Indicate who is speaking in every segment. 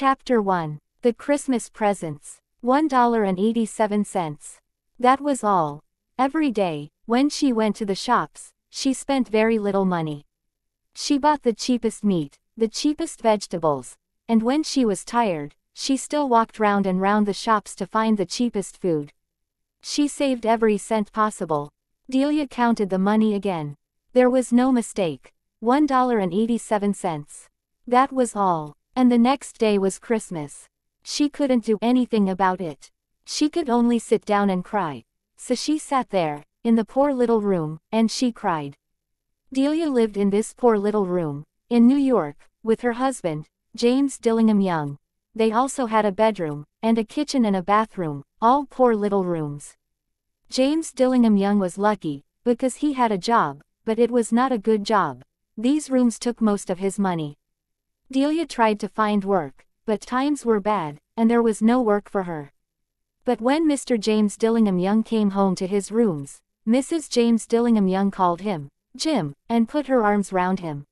Speaker 1: Chapter 1. The Christmas Presents. $1.87. That was all. Every day, when she went to the shops, she spent very little money. She bought the cheapest meat, the cheapest vegetables, and when she was tired, she still walked round and round the shops to find the cheapest food. She saved every cent possible. Delia counted the money again. There was no mistake. $1.87. That was all. And the next day was Christmas. She couldn't do anything about it. She could only sit down and cry. So she sat there, in the poor little room, and she cried. Delia lived in this poor little room, in New York, with her husband, James Dillingham Young. They also had a bedroom, and a kitchen and a bathroom, all poor little rooms. James Dillingham Young was lucky, because he had a job, but it was not a good job. These rooms took most of his money. Delia tried to find work, but times were bad, and there was no work for her. But when Mr. James Dillingham Young came home to his rooms, Mrs. James Dillingham Young called him, Jim, and put her arms round him.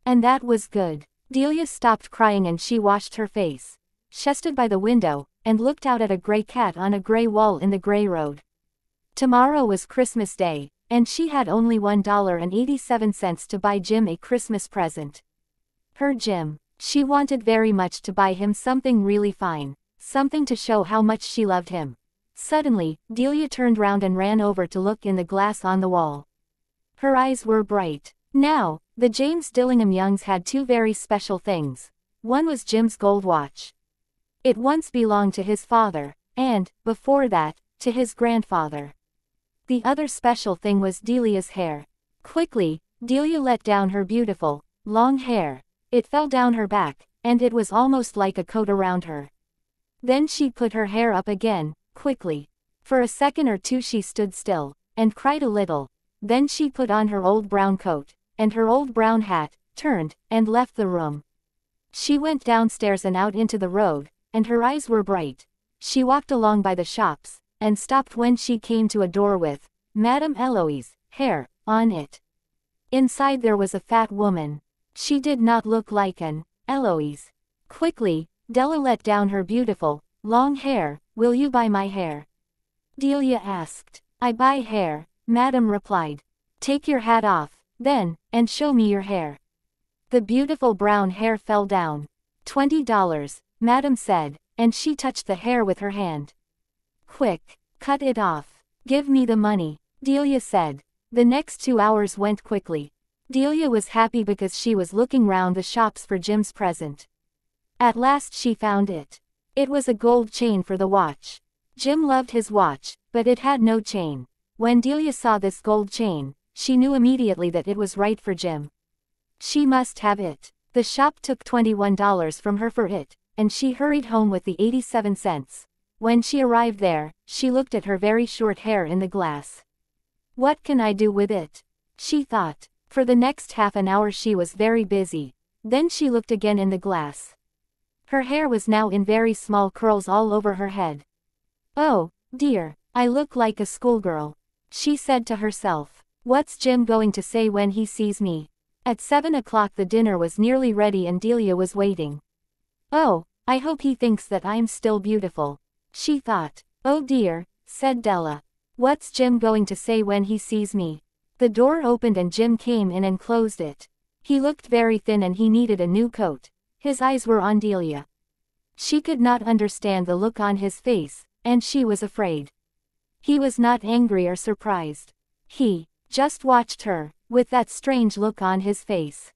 Speaker 1: And that was good. Delia stopped crying and she washed her face. She stood by the window, and looked out at a gray cat on a gray wall in the gray road. Tomorrow was Christmas Day, and she had only $1.87 to buy Jim a Christmas present. Her Jim. She wanted very much to buy him something really fine, something to show how much she loved him. Suddenly, Delia turned round and ran over to look in the glass on the wall. Her eyes were bright. Now, the James Dillingham Youngs had two very special things. One was Jim's gold watch. It once belonged to his father, and, before that, to his grandfather. The other special thing was Delia's hair. Quickly, Delia let down her beautiful, long hair. It fell down her back, and it was almost like a coat around her. Then she put her hair up again, quickly. For a second or two she stood still, and cried a little. Then she put on her old brown coat, and her old brown hat, turned, and left the room. She went downstairs and out into the road, and her eyes were bright. She walked along by the shops, and stopped when she came to a door with, Madame Eloise, hair, on it. Inside there was a fat woman. She did not look like an Eloise. Quickly, Della let down her beautiful, long hair. Will you buy my hair? Delia asked. I buy hair, Madame replied. Take your hat off, then, and show me your hair. The beautiful brown hair fell down. $20, Madame said, and she touched the hair with her hand. Quick, cut it off. Give me the money, Delia said. The next 2 hours went quickly. Delia was happy because she was looking round the shops for Jim's present. At last she found it. It was a gold chain for the watch. Jim loved his watch, but it had no chain. When Delia saw this gold chain, she knew immediately that it was right for Jim. She must have it. The shop took $21 from her for it, and she hurried home with the 87 cents. When she arrived there, she looked at her very short hair in the glass. What can I do with it? She thought. For the next half an hour she was very busy. Then she looked again in the glass. Her hair was now in very small curls all over her head. Oh, dear, I look like a schoolgirl, she said to herself. What's Jim going to say when he sees me? At 7 o'clock the dinner was nearly ready and Delia was waiting. Oh, I hope he thinks that I'm still beautiful, she thought. Oh dear, said Della. What's Jim going to say when he sees me? The door opened and Jim came in and closed it. He looked very thin and he needed a new coat. His eyes were on Delia. She could not understand the look on his face, and she was afraid. He was not angry or surprised. He just watched her, with that strange look on his face.